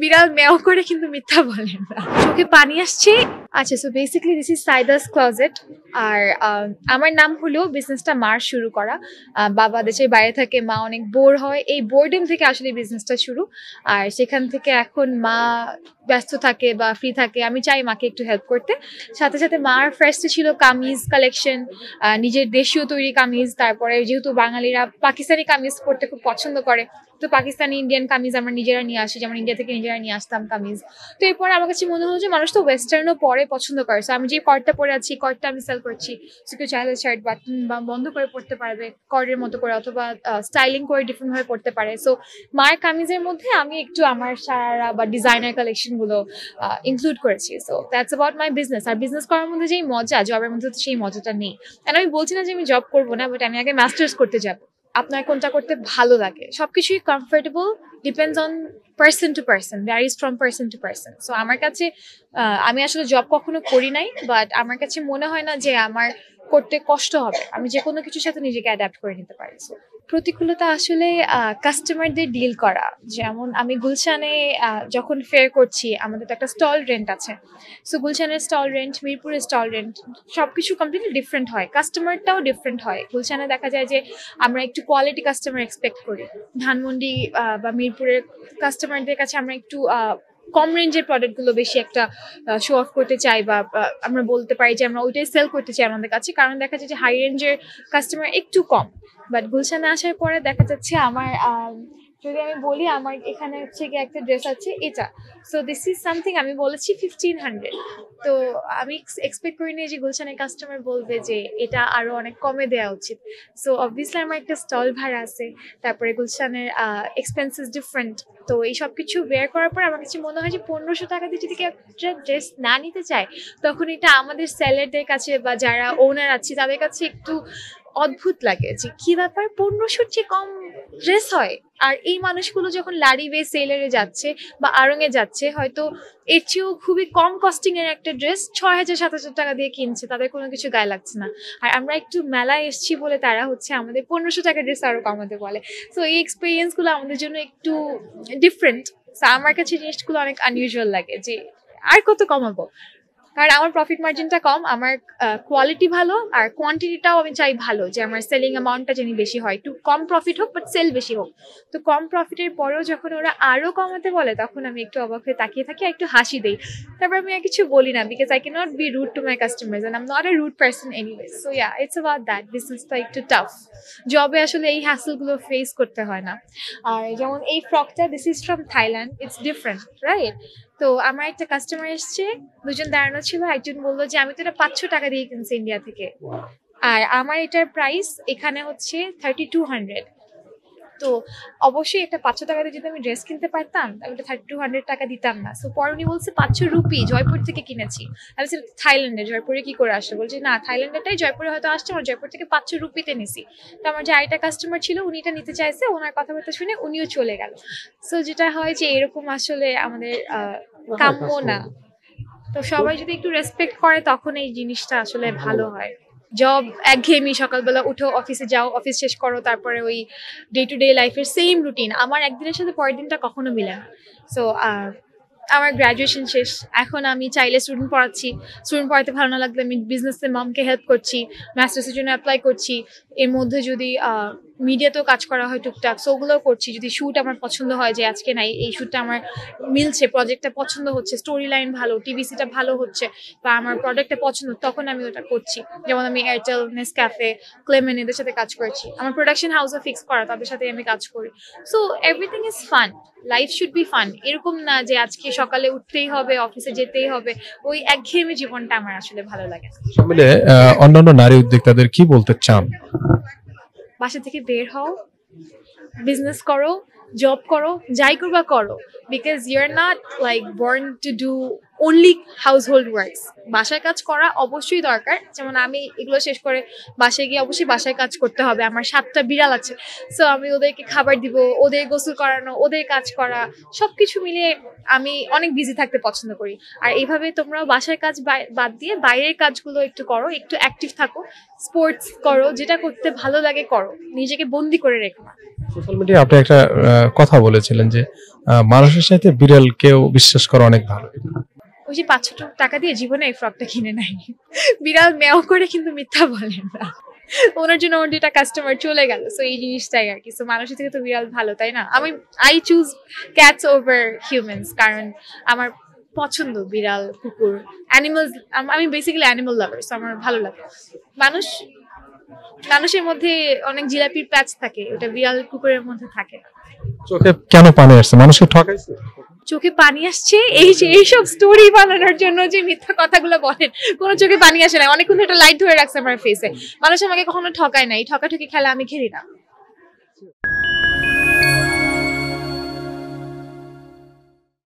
বিড়াল মেও করে কিন্তু মিথ্যা বলেন না। চোখে পানি আসছে। আচ্ছা, so basically this is Saida's closet. আর আমার নাম হলো বিজনেসটা মার শুরু করা। বাবা দেশের বাইরে থাকে, মা অনেক বোর হয়, এই বোরডেম থেকে আসলে বিজনেসটা শুরু। আর সেখান থেকে এখন মা ব্যস্ত থাকে বা ফ্রি থাকে, আমি চাই মাকে একটু হেল্প করতে। সাথে সাথে মার ফার্স্টে ছিল কামিজ কালেকশন, নিজের দেশীয় তৈরি কামিজ। তারপরে যেহেতু বাঙালিরা পাকিস্তানি কামিজ পরতে খুব পছন্দ করে, তো পাকিস্তানি ইন্ডিয়ান কামিজ আমরা নিজেরা নিয়ে আসি, যেমন ইন্ডিয়া থেকে নিজেরা নিয়ে আসতাম কামিজ। তো এরপর আমার কাছে মনে হলো যে মানুষ তো ওয়েস্টার্নও পরে পছন্দ করে, সো আমি যে কর্ডটা পরে আছি কর্ডটা আমি সেল করছি। সো কেউ চাইলে শার্ট বাটন বা বন্ধ করে পড়তে পারবে কর্ডের মতো করে, অথবা স্টাইলিং করে ডিফারেন্ট ভাবে পড়তে পারে। সো মায়ের কামিজের মধ্যে আমি একটু আমার সারা বা ডিজাইনার কালেকশন গুলো ইনক্লুড করেছি। So that's about my business. আর বিজনেস করার মধ্যে যেই মজা, জবের মধ্যে তো সেই মজাটা নেই। কারণ আমি বলছি না যে আমি জব করবো না, বাট আমি আগে মাস্টার্স করতে যাবো। আপনার কোনটা করতে ভালো লাগে, সবকিছুই comfortable, depends on person to person, varies from person to person. So আমার কাছে আমি আসলে জব কখনো করি নাই, বাট আমার কাছে মনে হয় না যে আমার করতে কষ্ট হবে, আমি যে কোনো কিছুর সাথে নিজেকে অ্যাডাপ্ট করে নিতে পারি। প্রতিকূলতা আসলে কাস্টমারদের ডিল করা। যেমন আমি গুলশানে যখন ফেয়ার করছি, আমাদের তো একটা স্টল রেন্ট আছে। সো গুলশানের স্টল রেন্ট, মিরপুরের স্টল রেন্ট, সবকিছু কমপ্লিটলি ডিফারেন্ট হয়, কাস্টমারটাও ডিফারেন্ট হয়। গুলশানে দেখা যায় যে আমরা একটু কোয়ালিটি কাস্টমার এক্সপেক্ট করি, ধানমন্ডি বা মিরপুরের কাস্টমারদের কাছে আমরা একটু কম রেঞ্জের প্রোডাক্টগুলো বেশি একটা শো অফ করতে চাই, বা আমরা বলতে পারি যে আমরা ওইটাই সেল করতে চাই আমাদের কাছে, কারণ দেখা যায় যে হাই রেঞ্জের কাস্টমার একটু কম। বাট গুলশানে আসার পরে দেখা যাচ্ছে আমার যদি আমি বলি আমার এখানে হচ্ছে গিয়ে একটা ড্রেস আছে এটা, সো দিস ইজ সামথিং আমি বলেছি 1500। তো আমি এক্সপেক্ট করিনি যে গুলশানের কাস্টমার বলবে যে এটা আরো অনেক কমে দেওয়া উচিত। সো অবভিয়াসলি আমার একটা স্টল ভাড়া আছে, তারপরে গুলশানের এক্সপেন্সেস ডিফারেন্ট। তো এই সব কিছু বের করার পর আমার কাছে মনে হয় যে 1500 টাকা দিয়ে যদি একটা ড্রেস না নিতে চায়, তখন এটা আমাদের সেলারদের কাছে বা যারা ওনার আছে তাদের কাছে একটু অদ্ভুত লাগে যে কি ব্যাপার, 1500 চেয়ে কম ড্রেস হয়। আর এই মানুষগুলো যখন লারি বে সেলারে যাচ্ছে বা আড়ংয়ে যাচ্ছে, হয়তো এর চেয়েও খুবই কম কস্টিং এর একটা ড্রেস 6000-7000 টাকা দিয়ে কিনছে, তাদের কোনো কিছু গায়ে লাগছে না। আর আমরা একটু মেলায় এসছি বলে তারা হচ্ছে আমাদের 1500 টাকা ড্রেস আরো কমাতে বলে। সো এই এক্সপিরিয়েন্স গুলো আমাদের জন্য একটু ডিফারেন্ট। আমার কাছে জিনিসগুলো অনেক আনইউজুয়াল লাগে যে আর কত কমাবো, কারণ আমার প্রফিট মার্জিনটা কম, আমার কোয়ালিটি ভালো, আর কোয়ান্টিটিটাও আমি চাই ভালো, যে আমার সেলিং অ্যামাউন্টটা যেন বেশি হয়, একটু কম প্রফিট হোক বাট সেল বেশি হোক। তো কম প্রফিটের পরেও যখন ওরা আরো কমাতে বলে, তখন আমি একটু অবাক হয়ে তাকিয়ে থাকি, একটু হাসি দেই, তারপর আমি আর কিছু বলি না, because I can not be rude to my customers and I am not a rude person anyway. So yeah, it's about that. বিজনেসটা একটু টাফ, জবে আসলে এই হ্যাসেলগুলো ফেস করতে হয় না। আর যেমন এই ফ্রকটা, this is from Thailand, it's different, right? তো আমার একটা কাস্টমার এসছে, দুজন দাঁড়ানো ছিল, একজন বললো যে আমি তো এটা 500 টাকা দিয়ে কিনছি ইন্ডিয়া থেকে, আর আমার এটার প্রাইস এখানে হচ্ছে 3200। তো অবশ্যই একটা 500 টাকা দিয়ে যদি আমি ড্রেস কিনতে পারতাম, আমি এটা 3200 টাকা দিতাম না। সো পরে উনি বলছে 500 রুপি, জয়পুর থেকে কিনেছি। আমি বলছি থাইল্যান্ডে, জয়পুরে কি করে আসলো? বলছে না, থাইল্যান্ডেটাই জয়পুরে হয়তো আসছে, আমার জয়পুর থেকে 500 রুপিতে নিছি। তো আমার যে আরেকটা কাস্টমার ছিল, উনি এটা নিতে চাইছে, ওনার কথাবার্তা শুনে উনিও চলে গেল। সো যেটা হয় যে এরকম আসলে আমাদের কাম্য না। তো সবাই যদি একটু রেসপেক্ট করে, তখন এই জিনিসটা আসলে ভালো হয়। জব একঘেয়েমি, সকালবেলা উঠো, অফিসে যাও, অফিস শেষ করো, তারপরে ওই ডে টু ডে লাইফের সেম রুটিন, আমার একদিনের সাথে পরের দিনটা কখনো মিলে না। সো আমার গ্র্যাজুয়েশন শেষ, এখন আমি চাইলে স্টুডেন্ট পড়াচ্ছি, স্টুডেন্ট পড়াতে ভালো না লাগলে আমি বিজনেসের মমকে হেল্প করছি, মাস্টার্সের জন্য অ্যাপ্লাই করছি। এর মধ্যে যদি মিডিয়াতেও কাজ করা হয় টুকটাক, সো ওগুলোও করছি। যদি শ্যুট আমার পছন্দ হয় যে আজকে নাই, এই শ্যুটটা আমার মিলছে, প্রজেক্টটা পছন্দ হচ্ছে, স্টোরি লাইন ভালো, টিভিসিটা ভালো হচ্ছে, বা আমার প্রোডাক্টটা পছন্দ, তখন আমি ওটা করছি। যেমন আমি এয়ারটেল, নেসক্যাফে, ক্লেমেন এদের সাথে কাজ করেছি, আমার প্রোডাকশন হাউসও ফিক্স করা, তাদের সাথে আমি কাজ করি। So everything is fun, life should be fun. এরকম না যে আজকে সকালে উঠতেই হবে, অফিসে যেতেই হবে, ওই একঘেয়েমি জীবনটা আমার আসলে ভালো লাগে না। আসলে অন্যান্য নারী উদ্যোক্তাদের কি বলতে চান? বাসা থেকে বের হও, বিজনেস করো, জব করো, যাই করবা করো, because you are not like born to do only household works. বাসায় কাজ করা অবশ্যই দরকার, যেমন আমি এগুলো শেষ করে বাসায় গিয়ে অবশ্যই বাসায় কাজ করতে হবে। আমার 7টা বিড়াল আছে, সো আমি ওদেরকে খাবার দিব, ওদের গোসল করানো, ওদের কাজ করা, সবকিছু মিলিয়ে আমি অনেক বিজি থাকতে পছন্দ করি। আর এইভাবে তোমরাও বাসায় কাজ বাদ দিয়ে বাইরের কাজগুলো একটু করো, একটু অ্যাক্টিভ থাকো, স্পোর্টস করো, যেটা করতে ভালো লাগে করো, নিজেকে বন্দি করে রেখো না। সোশ্যাল মিডিয়ায় আপনি একটা কথা বলেছিলেন যে মানুষের সাথে বিড়ালকেও বিশ্বাস করা অনেক ভালো। ওই যে 500 টাকা দিয়ে জীবনে এই ফ্রকটা কিনে নাই। বিড়াল মেও করে কিন্তু মিথ্যা বলেন না, ওনার জন্য ওর 2টা কাস্টমার চলে গেল। সো এই জিনিসটাই আর কি। সো মানুষের থেকে তো বিড়াল ভালো, তাই না? I choose cats over humans, কারণ আমার পছন্দ বিড়াল, কুকুর, অ্যানিমালস। আমি বেসিক্যালি অ্যানিমাল লাভার, সো আমার ভালো লাগে। মানুষের মধ্যে অনেক জিলাপির প্যাচ থাকে, ওটা বিড়াল কুকুরের মধ্যে থাকে না। চোখে কেন পানি আসছে? মানুষকে ঠকাইছে? চোখে পানি আসছে এইসব স্টোরি বানানোর জন্য যে মিথ্যা কথাগুলো বলেন। কোনো চোখে পানি আসে না, অনেকক্ষণ একটা লাইট ধরে রাখছে আমার ফেসে। মানুষ আমাকে কখনো ঠকায় না, এই ঠকাঠকি খেলা আমি খেলি না।